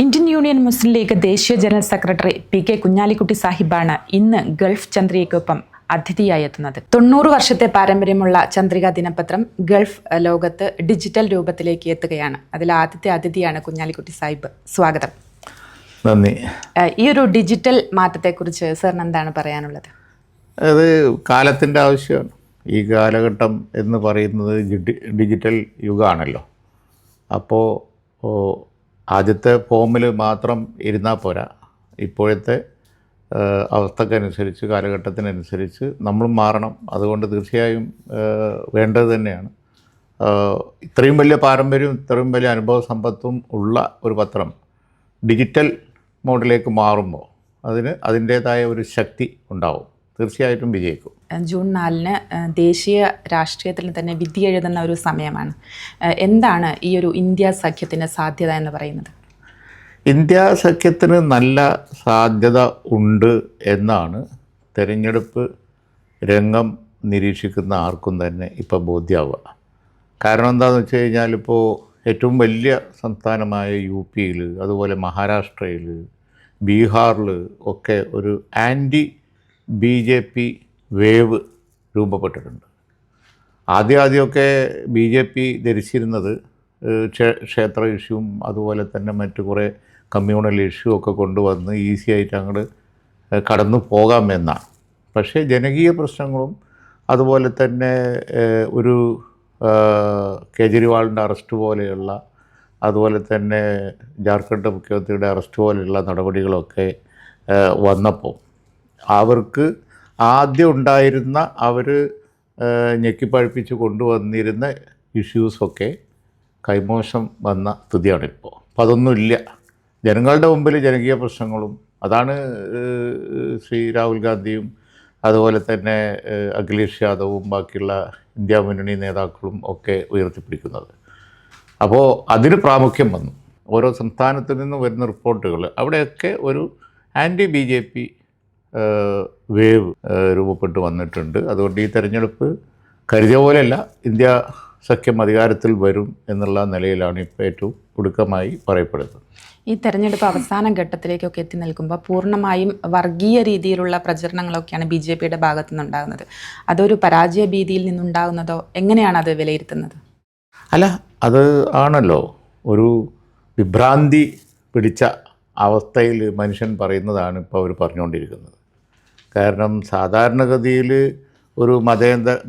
Indian Union Muslim League ദേശീയ general secretary P K Kunhalikutty സാഹിബാണ് ഇന്ന് ഗൾഫ് ചന്ദ്രികയ്ക്കൊപ്പം അതിഥിയായി എത്തുന്നത്. 90 വർഷത്തെ പാരമ്പര്യമുള്ള ചന്ദ്രിക ദിനപത്രം ഗൾഫ് ലോകത്ത് ഡിജിറ്റൽ രൂപത്തിലേക്ക് എത്തുകയാണ്. അതിൽ ആദ്യത്തെ അതിഥിയാണ് കുഞ്ഞാലിക്കുട്ടി സാഹിബ്. സ്വാഗതം. നന്ദി. ഈ ഒരു ഡിജിറ്റൽ മാറ്റത്തെക്കുറിച്ച് സാറിന് എന്താണ് പറയാനുള്ളത്? അത് കാലത്തിൻ്റെ ആവശ്യമാണ്. ഈ കാലഘട്ടം എന്ന് പറയുന്നത് ഡിജിറ്റൽ യുഗമാണല്ലോ. അപ്പോൾ ആദ്യത്തെ ഫോമിൽ മാത്രം ഇരുന്നാൽ പോരാ. ഇപ്പോഴത്തെ അവസ്ഥക്കനുസരിച്ച്, കാലഘട്ടത്തിനനുസരിച്ച് നമ്മൾ മാറണം. അതുകൊണ്ട് തീർച്ചയായും വേണ്ടത് തന്നെയാണ്. ഇത്രയും വലിയ പാരമ്പര്യവും ഇത്രയും വലിയ അനുഭവ സമ്പത്തും ഉള്ള ഒരു പത്രം ഡിജിറ്റൽ മോഡിലേക്ക് മാറുമ്പോൾ അതിൻ്റേതായ ഒരു ശക്തി ഉണ്ടാവും. തീർച്ചയായിട്ടും വിജയിക്കും. ജൂൺ 4 ദേശീയ രാഷ്ട്രീയത്തിൽ തന്നെ വിധി എഴുതുന്ന ഒരു സമയമാണ്. എന്താണ് ഈ ഒരു ഇന്ത്യ സഖ്യത്തിൻ്റെ സാധ്യത എന്ന് പറയുന്നത്? ഇന്ത്യ സഖ്യത്തിന് നല്ല സാധ്യത ഉണ്ട് എന്നാണ് തെരഞ്ഞെടുപ്പ് രംഗം നിരീക്ഷിക്കുന്ന ആർക്കും തന്നെ ഇപ്പോൾ ബോധ്യമാവുക. കാരണം എന്താണെന്ന് വെച്ച് കഴിഞ്ഞാൽ, ഇപ്പോൾ ഏറ്റവും വലിയ സംസ്ഥാനമായ യു-പിയിൽ, അതുപോലെ മഹാരാഷ്ട്രയിൽ, ബീഹാറിൽ ഒക്കെ ഒരു ആൻറ്റി BJP വേവ് രൂപപ്പെട്ടിട്ടുണ്ട്. ആദ്യമൊക്കെ BJP ധരിച്ചിരുന്നത് ക്ഷേത്ര ഇഷ്യൂവും അതുപോലെ തന്നെ മറ്റു കുറേ കമ്മ്യൂണൽ ഇഷ്യൂ ഒക്കെ കൊണ്ടുവന്ന് ഈസി ആയിട്ട് അങ്ങോട്ട് കടന്നു പോകാമെന്നാണ്. പക്ഷേ ജനകീയ പ്രശ്നങ്ങളും അതുപോലെ തന്നെ ഒരു കേജ്രിവാളിൻ്റെ അറസ്റ്റ് പോലെയുള്ള, അതുപോലെ തന്നെ ജാർഖണ്ഡ് മുഖ്യമന്ത്രിയുടെ അറസ്റ്റ് പോലെയുള്ള നടപടികളൊക്കെ വന്നപ്പോൾ അവർക്ക് ആദ്യം ഉണ്ടായിരുന്ന അവർ ഞെക്കിപ്പഴിപ്പിച്ച് കൊണ്ടുവന്നിരുന്ന ഇഷ്യൂസൊക്കെ കൈമോശം വന്ന സ്ഥിതിയാണിപ്പോൾ. അപ്പോൾ അതൊന്നുമില്ല. ജനങ്ങളുടെ മുമ്പിൽ ജനകീയ പ്രശ്നങ്ങളും അതാണ് ശ്രീ രാഹുൽ ഗാന്ധിയും അതുപോലെ തന്നെ അഖിലേഷ് യാദവും ബാക്കിയുള്ള ഇന്ത്യ മുന്നണി നേതാക്കളും ഒക്കെ ഉയർത്തിപ്പിടിക്കുന്നത്. അപ്പോൾ അതിന് പ്രാമുഖ്യം വന്നു. ഓരോ സംസ്ഥാനത്തു നിന്നും വരുന്ന റിപ്പോർട്ടുകൾ അവിടെയൊക്കെ ഒരു ആൻറ്റി BJP വേവ് രൂപപ്പെട്ട് വന്നിട്ടുണ്ട്. അതുകൊണ്ട് ഈ തെരഞ്ഞെടുപ്പ് കരുതിയ പോലെയല്ല, ഇന്ത്യ സഖ്യം അധികാരത്തിൽ വരും എന്നുള്ള നിലയിലാണ് ഇപ്പോൾ ഏറ്റവും ഒടുക്കമായി പറയപ്പെടുന്നത്. ഈ തെരഞ്ഞെടുപ്പ് അവസാന ഘട്ടത്തിലേക്കൊക്കെ എത്തി നിൽക്കുമ്പോൾ പൂർണ്ണമായും വർഗീയ രീതിയിലുള്ള പ്രചരണങ്ങളൊക്കെയാണ് BJPയുടെ ഭാഗത്തു നിന്നുണ്ടാകുന്നത്. അതൊരു പരാജയ ഭീതിയിൽ നിന്നുണ്ടാകുന്നതോ? എങ്ങനെയാണ് അത് വിലയിരുത്തുന്നത്? അല്ല, അത് ആണല്ലോ ഒരു വിഭ്രാന്തി പിടിച്ച അവസ്ഥയിൽ മനുഷ്യൻ പറയുന്നതാണ് ഇപ്പോൾ അവർ പറഞ്ഞുകൊണ്ടിരിക്കുന്നത്. കാരണം സാധാരണഗതിയിൽ ഒരു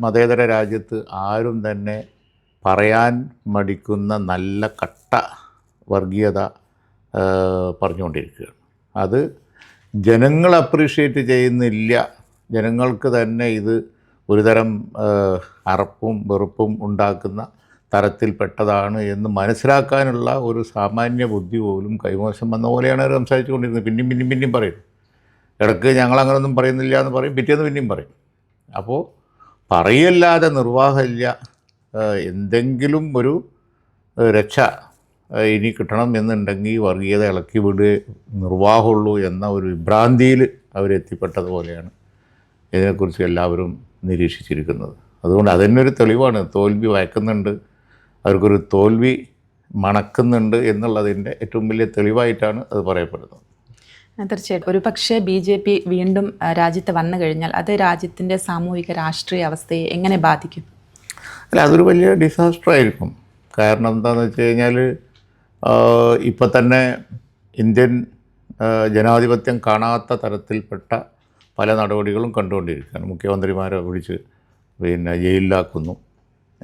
മതേതര രാജ്യത്ത് ആരും തന്നെ പറയാൻ മടിക്കുന്ന നല്ല കട്ട വർഗീയത പറഞ്ഞുകൊണ്ടിരിക്കുകയാണ്. അത് ജനങ്ങൾ അപ്രീഷിയേറ്റ് ചെയ്യുന്നില്ല. ജനങ്ങൾക്ക് തന്നെ ഇത് ഒരുതരം അറപ്പും വെറുപ്പും ഉണ്ടാക്കുന്ന തരത്തിൽപ്പെട്ടതാണ് എന്ന് മനസ്സിലാക്കാനുള്ള ഒരു സാമാന്യ ബുദ്ധി പോലും കൈമോശം വന്ന പോലെയാണ് അവർ സംസാരിച്ചു കൊണ്ടിരുന്നത്. പിന്നെയും പറയും. ഇടയ്ക്ക് ഞങ്ങളങ്ങനൊന്നും പറയുന്നില്ല എന്ന് പറയും, പിറ്റേന്ന് പിന്നെയും പറയും. അപ്പോൾ പറയല്ലാതെ നിർവാഹമില്ല. എന്തെങ്കിലും ഒരു രക്ഷ ഇനി കിട്ടണം എന്നുണ്ടെങ്കിൽ വർഗീയത ഇളക്കി വിടുക നിർവാഹമുള്ളൂ എന്ന ഒരു വിഭ്രാന്തിയിൽ അവരെത്തിപ്പെട്ടതുപോലെയാണ് ഇതിനെക്കുറിച്ച് എല്ലാവരും നിരീക്ഷിച്ചിരിക്കുന്നത്. അതുകൊണ്ട് അതിനൊരു ഒരു തെളിവാണ്. തോൽവി വയക്കുന്നുണ്ട്, അവർക്കൊരു തോൽവി മണക്കുന്നുണ്ട് എന്നുള്ളതിൻ്റെ ഏറ്റവും വലിയ തെളിവായിട്ടാണ് അത് പറയപ്പെടുന്നത്. തീർച്ചയായിട്ടും. ഒരു പക്ഷേ BJP വീണ്ടും രാജ്യത്ത് വന്നു കഴിഞ്ഞാൽ അത് രാജ്യത്തിൻ്റെ സാമൂഹിക രാഷ്ട്രീയ അവസ്ഥയെ എങ്ങനെ ബാധിക്കും? അല്ല, അതൊരു വലിയ ഡിസാസ്റ്റർ ആയിരിക്കും. കാരണം എന്താണെന്ന് വെച്ച് കഴിഞ്ഞാൽ, ഇപ്പം തന്നെ ഇന്ത്യൻ ജനാധിപത്യം കാണാത്ത തരത്തിൽപ്പെട്ട പല നടപടികളും കണ്ടുകൊണ്ടിരിക്കുകയാണ്. മുഖ്യമന്ത്രിമാരെ പിടിച്ച് ജയിലിലാക്കുന്നു.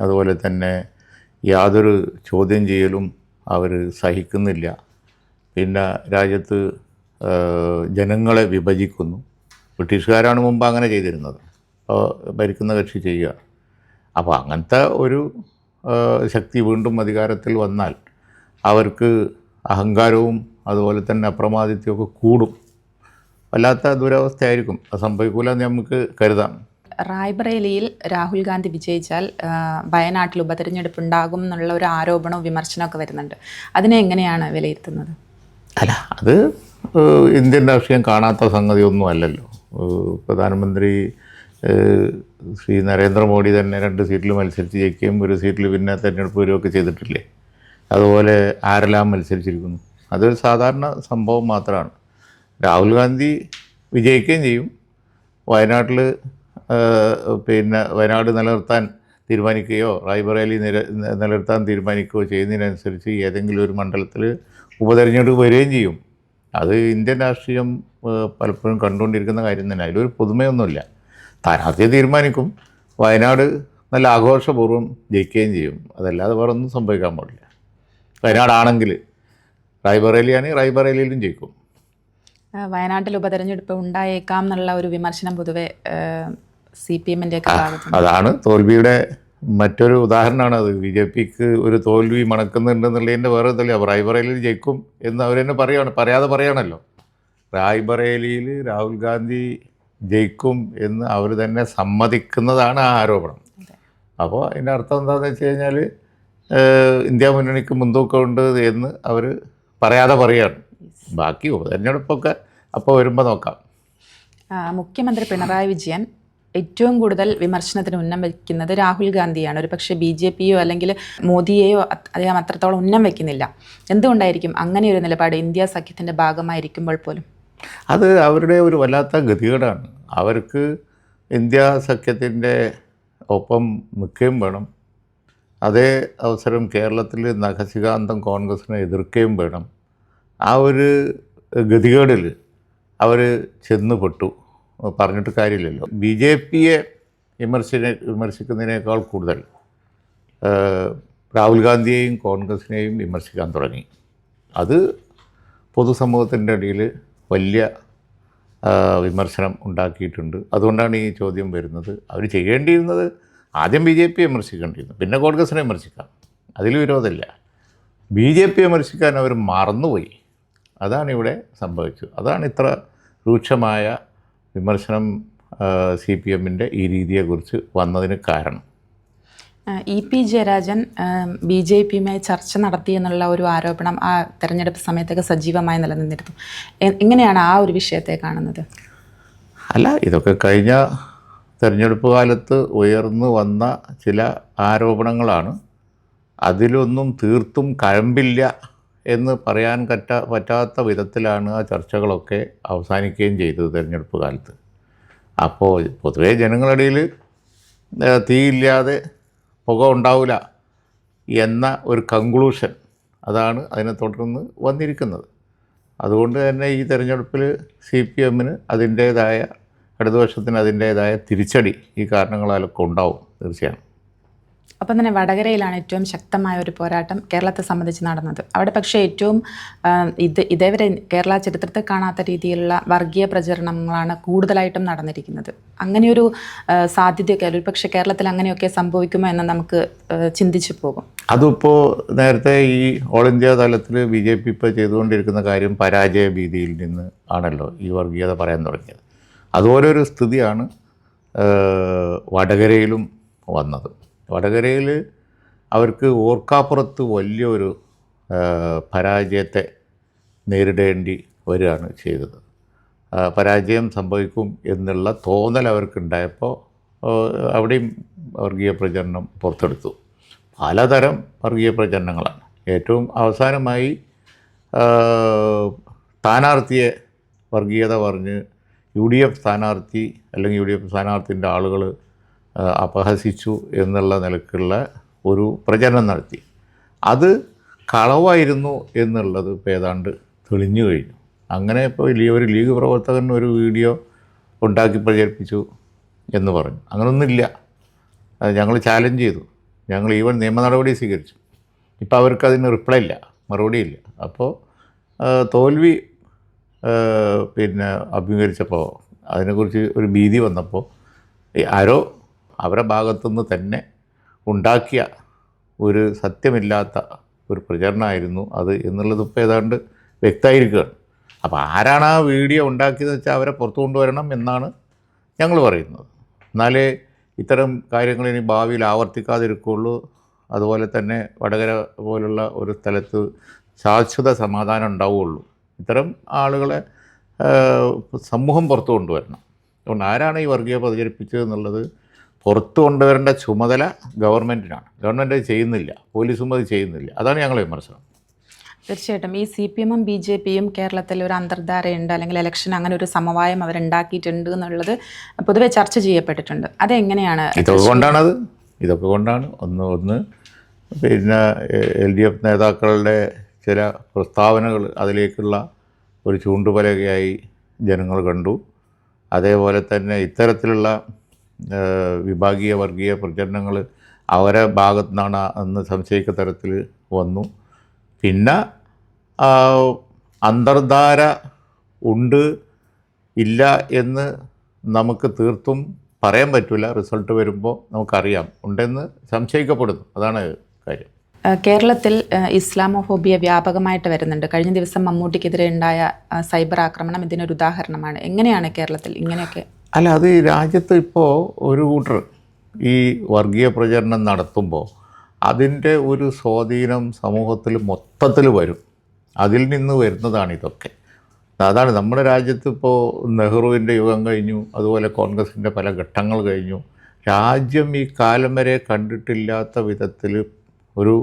അതുപോലെ തന്നെ യാതൊരു ചോദ്യം ചെയ്യലും അവർ സഹിക്കുന്നില്ല. പിന്നെ രാജ്യത്ത് ജനങ്ങളെ വിഭജിക്കുന്നു. ബ്രിട്ടീഷുകാരാണ് മുമ്പ് അങ്ങനെ ചെയ്തിരുന്നത്. അപ്പോൾ ഭരിക്കുന്ന കക്ഷി ചെയ്യുക. അപ്പോൾ അങ്ങനത്തെ ഒരു ശക്തി വീണ്ടും അധികാരത്തിൽ വന്നാൽ അവർക്ക് അഹങ്കാരവും അതുപോലെ തന്നെ അപ്രമാദിത്വമൊക്കെ കൂടും. വല്ലാത്ത ദുരവസ്ഥയായിരിക്കും. അത് സംഭവിക്കില്ല എന്ന് നമുക്ക് കരുതാം. റായ്ബറേലിയിൽ രാഹുൽ ഗാന്ധി വിജയിച്ചാൽ വയനാട്ടിൽ ഉപതെരഞ്ഞെടുപ്പ് ഉണ്ടാകും എന്നുള്ള ഒരു ആരോപണവും വിമർശനമൊക്കെ വരുന്നുണ്ട്. അതിനെ എങ്ങനെയാണ് വിലയിരുത്തുന്നത്? അല്ല, അത് ഇന്ത്യൻ രാഷ്ട്രീയം കാണാത്ത സംഗതിയൊന്നും അല്ലല്ലോ. പ്രധാനമന്ത്രി ശ്രീ നരേന്ദ്രമോദി തന്നെ 2 സീറ്റിൽ മത്സരിച്ച് ജയിക്കുകയും 1 സീറ്റിൽ പിന്നെ തെരഞ്ഞെടുപ്പ് വരികയൊക്കെ ചെയ്തിട്ടില്ലേ? അതുപോലെ ആരെല്ലാം മത്സരിച്ചിരിക്കുന്നു. അതൊരു സാധാരണ സംഭവം മാത്രമാണ്. രാഹുൽ ഗാന്ധി വിജയിക്കുകയും ചെയ്യും. വയനാട്ടിൽ വയനാട് നിലനിർത്താൻ തീരുമാനിക്കുകയോ റായ്ബറേലി നിലനിർത്താൻ തീരുമാനിക്കുകയോ ചെയ്യുന്നതിനനുസരിച്ച് ഏതെങ്കിലും ഒരു മണ്ഡലത്തിൽ ഉപതെരഞ്ഞെടുപ്പ് വരികയും ചെയ്യും. അത് ഇന്ത്യൻ രാഷ്ട്രീയം പലപ്പോഴും കണ്ടുകൊണ്ടിരിക്കുന്ന കാര്യം തന്നെ. അതിലൊരു പുതുമയൊന്നുമില്ല. സ്ഥാനാർത്ഥിയെ തീരുമാനിക്കും, വയനാട് നല്ല ആഘോഷപൂർവ്വം ജയിക്കുകയും ചെയ്യും. അതല്ലാതെ വേറെ ഒന്നും സംഭവിക്കാൻ പാടില്ല. വയനാടാണെങ്കിൽ റായ്ബറേലിയാണെങ്കിൽ റായ്ബറേലിയിലും ജയിക്കും. വയനാട്ടിൽ ഉപതെരഞ്ഞെടുപ്പ് ഉണ്ടായേക്കാം എന്നുള്ള ഒരു വിമർശനം പൊതുവെ CPM-ൻ്റെ ഒക്കെ ഭാഗത്ത്. അതാണ് തോൽവിയുടെ മറ്റൊരു ഉദാഹരണമാണ്. അത് BJPക്ക് ഒരു തോൽവി മണക്കുന്നുണ്ടെന്നുള്ളതിൻ്റെ വേറെ ഇതല്ലേ. റായ്ബറേലിയിൽ ജയിക്കും എന്ന് അവർ തന്നെ പറയാതെ പറയണല്ലോ. റായ്ബറേലിയിൽ രാഹുൽ ഗാന്ധി ജയിക്കും എന്ന് അവർ തന്നെ സമ്മതിക്കുന്നതാണ് ആ ആരോപണം. അപ്പോൾ അതിൻ്റെ അർത്ഥം എന്താണെന്ന് വെച്ച് കഴിഞ്ഞാൽ ഇന്ത്യ മുന്നണിക്ക് മുൻതൂക്കമുണ്ട് എന്ന് അവർ പറയാതെ പറയുകയാണ്. ബാക്കി ഉപതെരഞ്ഞെടുപ്പൊക്കെ അപ്പോൾ വരുമ്പോൾ നോക്കാം. മുഖ്യമന്ത്രി പിണറായി വിജയൻ ഏറ്റവും കൂടുതൽ വിമർശനത്തിന് ഉന്നം വയ്ക്കുന്നത് രാഹുൽ ഗാന്ധിയാണ്. ഒരു പക്ഷേ BJP-യോ അല്ലെങ്കിൽ മോദിയെയോ അദ്ദേഹം അത്രത്തോളം ഉന്നം വയ്ക്കുന്നില്ല. എന്തുകൊണ്ടായിരിക്കും അങ്ങനെ ഒരു നിലപാട് ഇന്ത്യ സഖ്യത്തിൻ്റെ ഭാഗമായിരിക്കുമ്പോൾ പോലും? അത് അവരുടെ ഒരു വല്ലാത്ത ഗതികേടാണ്. അവർക്ക് ഇന്ത്യ സഖ്യത്തിൻ്റെ ഒപ്പം നിൽക്കുകയും വേണം, അതേ അവസരം കേരളത്തിൽ നഖശികാന്തം കോൺഗ്രസിനെ എതിർക്കുകയും വേണം. ആ ഒരു ഗതികേടിൽ അവർ ചെന്നുപെട്ടു. പറഞ്ഞിട്ട് കാര്യമില്ലല്ലോ. BJP-യെ വിമർശിക്കുന്നതിനേക്കാൾ കൂടുതൽ രാഹുൽ ഗാന്ധിയെയും കോൺഗ്രസിനെയും വിമർശിക്കാൻ തുടങ്ങി. അത് പൊതുസമൂഹത്തിൻ്റെ ഇടയിൽ വലിയ വിമർശനം ഉണ്ടാക്കിയിട്ടുണ്ട്. അതുകൊണ്ടാണ് ഈ ചോദ്യം വരുന്നത്. അവർ ചെയ്യേണ്ടിയിരുന്നത് ആദ്യം BJP-യെ വിമർശിക്കേണ്ടിയിരുന്നു, പിന്നെ കോൺഗ്രസിനെ വിമർശിക്കാം, അതിൽ വിരോധമില്ല. BJP-യെ വിമർശിക്കാൻ അവർ മറന്നുപോയി. അതാണ് ഇവിടെ സംഭവിച്ചത്. അതാണ് ഇത്ര രൂക്ഷമായ വിമർശനം CPM-ൻ്റെ ഈ രീതിയെക്കുറിച്ച് വന്നതിന് കാരണം. EP ജയരാജൻ BJP-യുമായി ചർച്ച നടത്തി എന്നുള്ള ഒരു ആരോപണം ആ തെരഞ്ഞെടുപ്പ് സമയത്തൊക്കെ സജീവമായി നിലനിന്നിരുന്നു. എങ്ങനെയാണ് ആ ഒരു വിഷയത്തെ കാണുന്നത്? അല്ല, ഇതൊക്കെ കഴിഞ്ഞ തെരഞ്ഞെടുപ്പ് കാലത്ത് ഉയർന്നു വന്ന ചില ആരോപണങ്ങളാണ്. അതിലൊന്നും തീർത്തും കഴമ്പില്ല എന്ന് പറയാൻ പറ്റാത്ത വിധത്തിലാണ് ആ ചർച്ചകളൊക്കെ അവസാനിക്കുകയും ചെയ്തത് തെരഞ്ഞെടുപ്പ് കാലത്ത്. അപ്പോൾ പൊതുവേ ജനങ്ങളിടയിൽ തീയില്ലാതെ പുക ഉണ്ടാവില്ല എന്ന ഒരു കൺക്ലൂഷൻ അതാണ് അതിനെ തുടർന്ന് വന്നിരിക്കുന്നത്. അതുകൊണ്ട് തന്നെ ഈ തെരഞ്ഞെടുപ്പിൽ CPM-ന് അതിൻ്റേതായ, ഇടതുപക്ഷത്തിന് അതിൻ്റേതായ തിരിച്ചടി ഈ കാരണങ്ങളാലൊക്കെ ഉണ്ടാവും തീർച്ചയായും. അപ്പം തന്നെ വടകരയിലാണ് ഏറ്റവും ശക്തമായ ഒരു പോരാട്ടം കേരളത്തെ സംബന്ധിച്ച് നടന്നത്. അവിടെ പക്ഷേ ഏറ്റവും ഇതേവരെ കേരള ചരിത്രത്തിൽ കാണാത്ത രീതിയിലുള്ള വർഗീയ പ്രചരണങ്ങളാണ് കൂടുതലായിട്ടും നടന്നിരിക്കുന്നത്. അങ്ങനെയൊരു സാധ്യതയൊക്കെ ഒരു പക്ഷേ കേരളത്തിൽ അങ്ങനെയൊക്കെ സംഭവിക്കുമോ എന്ന് നമുക്ക് ചിന്തിച്ചു പോകും. അതിപ്പോൾ നേരത്തെ ഈ ഓൾ ഇന്ത്യ തലത്തിൽ BJP ഇപ്പോൾ ചെയ്തുകൊണ്ടിരിക്കുന്ന കാര്യം പരാജയ ഭീതിയിൽ നിന്ന് ആണല്ലോ ഈ വർഗീയത പറയാൻ തുടങ്ങിയത്. അതുപോലൊരു സ്ഥിതിയാണ് വടകരയിലും വന്നത്. വടകരയിൽ അവർക്ക് ഓർക്കാപ്പുറത്ത് വലിയൊരു പരാജയത്തെ നേരിടേണ്ടി വരികയാണ് ചെയ്തത്. പരാജയം സംഭവിക്കും എന്നുള്ള തോന്നൽ അവർക്കുണ്ടായപ്പോൾ അവിടെയും വർഗീയ പ്രചരണം പുറത്തെടുത്തു. പലതരം വർഗീയ പ്രചരണങ്ങളാണ്. ഏറ്റവും അവസാനമായി സ്ഥാനാർത്ഥിയെ വർഗീയത പറഞ്ഞ് UDF സ്ഥാനാർത്ഥി അല്ലെങ്കിൽ UDF സ്ഥാനാർത്ഥിൻ്റെ ആളുകൾ അപഹസിച്ചു എന്നുള്ള നിലക്കുള്ള ഒരു പ്രചരണം നടത്തി. അത് കളവായിരുന്നു എന്നുള്ളത് ഇപ്പോൾ ഏതാണ്ട് തെളിഞ്ഞു കഴിഞ്ഞു. അങ്ങനെ ഇപ്പോൾ ഒരു ലീഗ് പ്രവർത്തകൻ ഒരു വീഡിയോ ഉണ്ടാക്കി പ്രചരിപ്പിച്ചു എന്ന് പറഞ്ഞു. അങ്ങനെയൊന്നുമില്ല. ഞങ്ങൾ ചാലഞ്ച് ചെയ്തു, ഞങ്ങൾ ഈവൻ നിയമ നടപടി സ്വീകരിച്ചു. ഇപ്പോൾ അവർക്ക് അതിന് റിപ്ലൈ ഇല്ല, മറുപടിയില്ല. അപ്പോൾ തോൽവി അഭിമുഖീകരിച്ചപ്പോൾ അതിനെക്കുറിച്ച് ഒരു ഭീതി വന്നപ്പോൾ ആരോ അവരുടെ ഭാഗത്തുനിന്ന് തന്നെ ഉണ്ടാക്കിയ ഒരു സത്യമില്ലാത്ത ഒരു പ്രചരണമായിരുന്നു അത് എന്നുള്ളത് ഇപ്പോൾ ഏതാണ്ട് വ്യക്തമായിരിക്കുകയാണ്. അപ്പോൾ ആരാണ് ആ വീഡിയോ ഉണ്ടാക്കിയതെന്ന് വെച്ചാൽ അവരെ പുറത്തു കൊണ്ടുവരണം എന്നാണ് ഞങ്ങൾ പറയുന്നത്. എന്നാലേ ഇത്തരം കാര്യങ്ങൾ ഇനി ഭാവിയിൽ ആവർത്തിക്കാതിരിക്കുകയുള്ളൂ. അതുപോലെ തന്നെ വടകര പോലുള്ള ഒരു സ്ഥലത്ത് ശാശ്വത സമാധാനം ഉണ്ടാവുകയുള്ളൂ. ഇത്തരം ആളുകളെ സമൂഹം പുറത്തു കൊണ്ടുവരണം. അതുകൊണ്ട് ആരാണ് ഈ വർഗീയ പ്രചരിപ്പിച്ചതെന്നുള്ളത് പുറത്തു കൊണ്ടുവരേണ്ട ചുമതല ഗവൺമെൻറ്റിനാണ്. ഗവൺമെൻറ് അത് ചെയ്യുന്നില്ല, പോലീസും അത് ചെയ്യുന്നില്ല. അതാണ് ഞങ്ങളുടെ വിമർശനം. തീർച്ചയായിട്ടും ഈ CPM-ഉം BJP-യും കേരളത്തിൽ ഒരു അന്തർധാരയുണ്ട്, അല്ലെങ്കിൽ ഇലക്ഷൻ അങ്ങനെ ഒരു സമവായം അവരുണ്ടാക്കിയിട്ടുണ്ട് എന്നുള്ളത് പൊതുവെ ചർച്ച ചെയ്യപ്പെട്ടിട്ടുണ്ട്. അതെങ്ങനെയാണ്? ഇതൊക്കെ കൊണ്ടാണ് ഒന്ന് പിന്നെ LDF നേതാക്കളുടെ ചില പ്രസ്താവനകൾ അതിലേക്കുള്ള ഒരു ചൂണ്ടുപലകയായി ജനങ്ങൾ കണ്ടു. അതേപോലെ തന്നെ ഇത്തരത്തിലുള്ള വിഭാഗീയ വർഗീയ പ്രചരണങ്ങൾ അവരെ ഭാഗത്തു നിന്നാണ് അന്ന് സംശയിക്കുന്ന തരത്തിൽ വന്നു. പിന്നെ അന്തർധാര ഉണ്ട് ഇല്ല എന്ന് നമുക്ക് തീർത്തും പറയാൻ പറ്റില്ല. റിസൾട്ട് വരുമ്പോൾ നമുക്കറിയാം, ഉണ്ടെന്ന് സംശയിക്കപ്പെടുന്നു. അതാണ് കാര്യം. കേരളത്തിൽ ഇസ്ലാമോഫോബിയ വ്യാപകമായിട്ട് വരുന്നുണ്ട്. കഴിഞ്ഞ ദിവസം മമ്മൂട്ടിക്കെതിരെ ഉണ്ടായ സൈബർ ആക്രമണം ഇതിനൊരു ഉദാഹരണമാണ്. എങ്ങനെയാണ് കേരളത്തിൽ ഇങ്ങനെയൊക്കെ? അല്ല, അത് ഈ രാജ്യത്ത് ഇപ്പോൾ ഒരു കൂട്ടർ ഈ വർഗീയ പ്രചരണം നടത്തുമ്പോൾ അതിൻ്റെ ഒരു സ്വാധീനം സമൂഹത്തിൽ മൊത്തത്തിൽ വരും. അതിൽ നിന്ന് വരുന്നതാണ് ഇതൊക്കെ. അതാണ് നമ്മുടെ രാജ്യത്ത് ഇപ്പോൾ നെഹ്റുവിൻ്റെ യുഗം കഴിഞ്ഞു, അതുപോലെ കോൺഗ്രസിൻ്റെ പല ഘട്ടങ്ങൾ കഴിഞ്ഞു. രാജ്യം ഈ കാലം വരെ കണ്ടിട്ടില്ലാത്ത വിധത്തിൽ ഒരു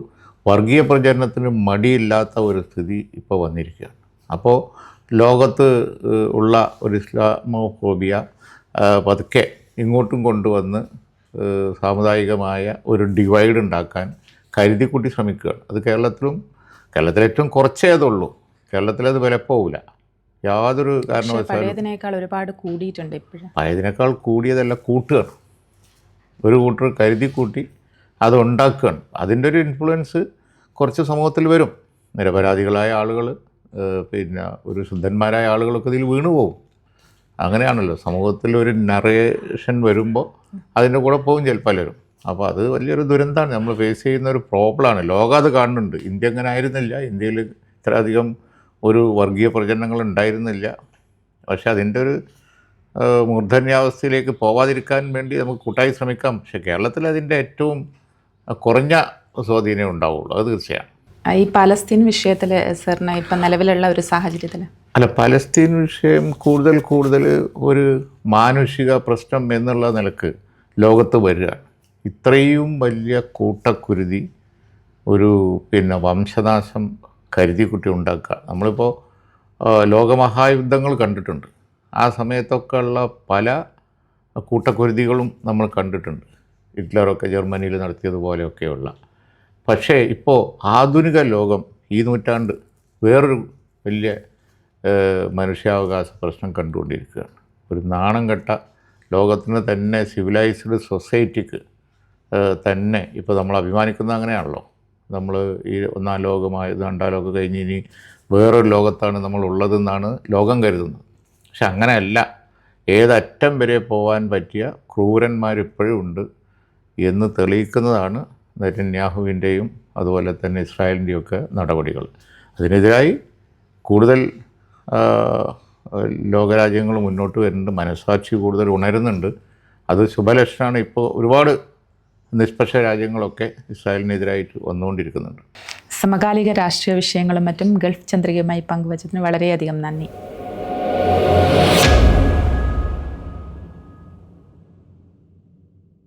വർഗീയ പ്രചരണത്തിന് മടിയില്ലാത്ത ഒരു സ്ഥിതി ഇപ്പോൾ വന്നിരിക്കുകയാണ്. അപ്പോൾ ലോകത്ത് ഉള്ള ഒരു ഇസ്ലാമോഫോബിയ പതുക്കെ ഇങ്ങോട്ടും കൊണ്ടുവന്ന് സാമുദായികമായ ഒരു ഡിവൈഡ് ഉണ്ടാക്കാൻ കരുതിക്കുട്ടി ശ്രമിക്കുകയാണ്. അത് കേരളത്തിലേറ്റവും കുറച്ചേ അതുള്ളൂ. കേരളത്തിലത് വിലപ്പോവില്ല യാതൊരു കാരണവശാലും. പഴയതിനേക്കാൾ ഒരുപാട് കൂടിയിട്ടുണ്ട്. ഇപ്പോഴും പഴയതിനേക്കാൾ കൂടിയതല്ല, കൂട്ടുകയാണ്. ഒരു കൂട്ടർ കരുതിക്കൂട്ടി അത് ഉണ്ടാക്കുകയാണ്. അതിൻ്റെ ഒരു ഇൻഫ്ലുവൻസ് കുറച്ച് സമൂഹത്തിൽ വരും. നിരപരാധികളായ ആളുകൾ, പിന്നെ ഒരു ശുദ്ധന്മാരായ ആളുകളൊക്കെ ഇതിൽ വീണു പോകും. അങ്ങനെയാണല്ലോ സമൂഹത്തിൽ ഒരു നറേഷൻ വരുമ്പോൾ അതിൻ്റെ കൂടെ പോകും പലരും. അപ്പോൾ അത് വലിയൊരു ദുരന്തമാണ്, നമ്മൾ ഫേസ് ചെയ്യുന്ന ഒരു പ്രോബ്ലമാണ്. ലോകം അത് കാണുന്നുണ്ട്. ഇന്ത്യ അങ്ങനെ ആയിരുന്നില്ല. ഇന്ത്യയിൽ ഇത്രയധികം ഒരു വർഗീയ പ്രചരണങ്ങൾ ഉണ്ടായിരുന്നില്ല. പക്ഷേ അതിൻ്റെ ഒരു മൂർധന്യാവസ്ഥയിലേക്ക് പോവാതിരിക്കാൻ വേണ്ടി നമുക്ക് കൂട്ടായി ശ്രമിക്കാം. പക്ഷേ കേരളത്തിൽ അതിൻ്റെ ഏറ്റവും കുറഞ്ഞ സ്വാധീനം ഉണ്ടാവുള്ളൂ, അത് തീർച്ചയാണ്. ഈ പലസ്തീൻ വിഷയത്തിൽ സാറിന് ഇപ്പം നിലവിലുള്ള ഒരു സാഹചര്യത്തിൽ? അല്ല, പലസ്തീൻ വിഷയം കൂടുതൽ ഒരു മാനുഷിക പ്രശ്നം എന്നുള്ള നിലക്ക് ലോകത്ത് വരിക. ഇത്രയും വലിയ കൂട്ടക്കുരുതി, ഒരു വംശനാശം കരുതിക്കുട്ടി ഉണ്ടാക്കുക. നമ്മളിപ്പോൾ ലോകമഹായുദ്ധങ്ങൾ കണ്ടിട്ടുണ്ട്. ആ സമയത്തൊക്കെ ഉള്ള പല കൂട്ടക്കുരുതികളും നമ്മൾ കണ്ടിട്ടുണ്ട്. ഹിറ്റ്ലറൊക്കെ ജർമ്മനിയിൽ നടത്തിയതുപോലെയൊക്കെയുള്ള. പക്ഷേ ഇപ്പോൾ ആധുനിക ലോകം ഈ നൂറ്റാണ്ട് വേറൊരു വലിയ മനുഷ്യാവകാശ പ്രശ്നം കണ്ടുകൊണ്ടിരിക്കുകയാണ്. ഒരു നാണം കെട്ട ലോകത്തിന് തന്നെ, സിവിലൈസ്ഡ് സൊസൈറ്റിക്ക് തന്നെ ഇപ്പോൾ നമ്മൾ അഭിമാനിക്കുന്നത് അങ്ങനെയാണല്ലോ. നമ്മൾ ഈ ഒന്നാം ലോകമായി രണ്ടാം ലോകം കഴിഞ്ഞ് ഇനി വേറൊരു ലോകത്താണ് നമ്മൾ ഉള്ളതെന്നാണ് ലോകം കരുതുന്നത്. പക്ഷെ അങ്ങനെയല്ല. ഏതറ്റം വരെ പോകാൻ പറ്റിയ ക്രൂരന്മാരിപ്പോഴും ഉണ്ട് എന്ന് തെളിയിക്കുന്നതാണ് നെതന്യാഹുവിൻ്റെയും അതുപോലെ തന്നെ ഇസ്രായേലിൻ്റെയും ഒക്കെ നടപടികൾ. അതിനെതിരായി കൂടുതൽ ലോകരാജ്യങ്ങൾ മുന്നോട്ട് വരുന്നുണ്ട്. മനസ്സാക്ഷി കൂടുതൽ ഉണരുന്നുണ്ട്. അത് ശുഭലക്ഷണമാണ്. ഇപ്പോൾ ഒരുപാട് നിഷ്പക്ഷ രാജ്യങ്ങളൊക്കെ ഇസ്രായേലിനെതിരായിട്ട് വന്നുകൊണ്ടിരിക്കുന്നുണ്ട്. സമകാലിക രാഷ്ട്രീയ വിഷയങ്ങളും മറ്റും ഗൾഫ് ചന്ദ്രികയുമായി പങ്കുവച്ചതിന് വളരെയധികം നന്ദി.